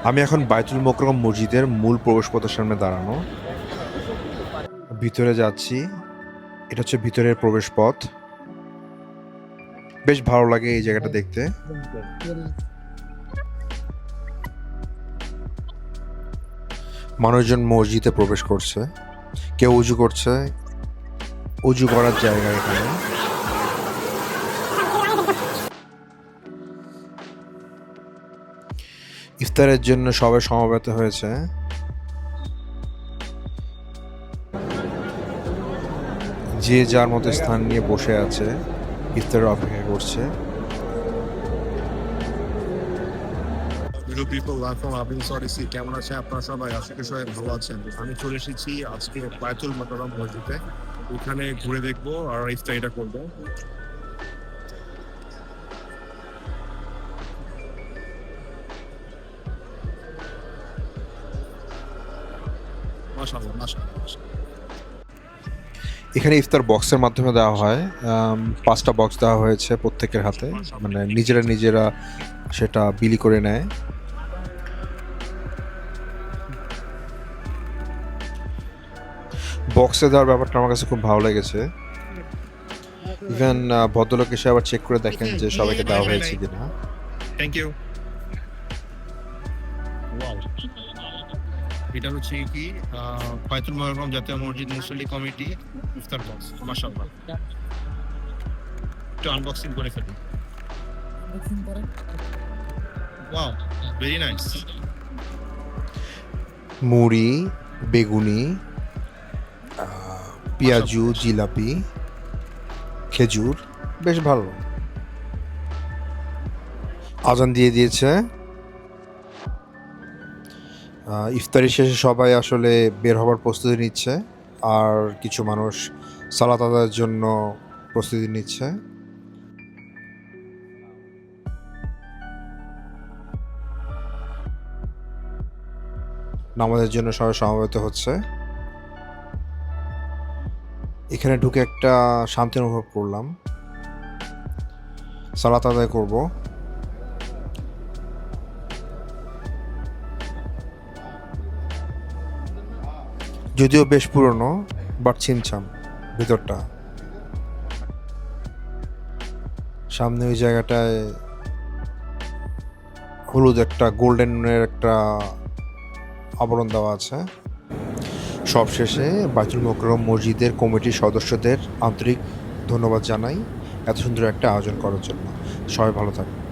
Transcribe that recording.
আমি এখন বায়তুল মোকরম মসজিদের মূল প্রবেশপথের সামনে দাঁড়ানো। ভিতরে যাচ্ছি। এটা হচ্ছে ভিতরের প্রবেশপথ। বেশ ভালো লাগে এই জায়গাটা দেখতে। মানুষজন মসজিদে প্রবেশ করছে, কেউ উজু করছে। উজু করার জায়গা এখানে। ইফতারের জন্য সবাই সমবেত হয়েছে। যে যার মতো স্থান নিয়ে বসে আছে, ইফতারের অপেক্ষা করছে। Hello people, from Abin's Odyssey. কেমন আছে আপনারা সবাই? আশা করি সবাই ভালো আছেন। আমি চলে এসেছি আজকে বায়তুল মোকাররম মসজিদে। ওখানে ঘুরে দেখবো আর ইফতারিটা করবো। মাশাআল্লাহ মাশাআল্লাহ মাশাআল্লাহ। এখানে ইফতার বক্সের মাধ্যমে দেওয়া হয়। 5টা বক্স দেওয়া হয়েছে প্রত্যেকের হাতে, মানে নিজেরা নিজেরা সেটা বিলি করে নেয়। বক্সে দেওয়ার ব্যাপারটা আমার কাছে খুব ভালো লেগেছে। ইভেন ভদ্রলোক এসে আবার চেক করে দেখেন যে সবাইকে দেওয়া হয়েছে কিনা। Thank you. এটা হচ্ছে কি বায়তুল মোকাররম জাতীয় মসজিদ মুসল্লি কমিটি ইফতার বক্স। মাশাআল্লাহ, একটু আনবক্সিং করে ফেলি। Wow, very nice. মুড়ি, বেগুনি, পেঁয়াজু, জিলাপি, খেজুর, বেশ ভালো। আজান দিয়ে দিয়েছে। ইফতারি শেষে সবাই আসলে বের হবার প্রস্তুতি নিচ্ছে, আর কিছু মানুষ সালাত আদায়ের জন্য প্রস্তুতি নিচ্ছে। নামাজের জন্য সবাই সমবেত হচ্ছে। এখানে ঢুকে একটা শান্তি অনুভব করলাম। সালাত আদায় করব। যদিও বেশ পুরনো, বাট ছিমছাম ভিতরটা। সামনে ওই জায়গাটায় হলুদ একটা গোল্ডেনের একটা আবরণ দেওয়া আছে। সবশেষে বায়তুল মোকররম মসজিদের কমিটির সদস্যদের আন্তরিক ধন্যবাদ জানাই এত সুন্দর একটা আয়োজন করার জন্য। সবাই ভালো থাকবেন।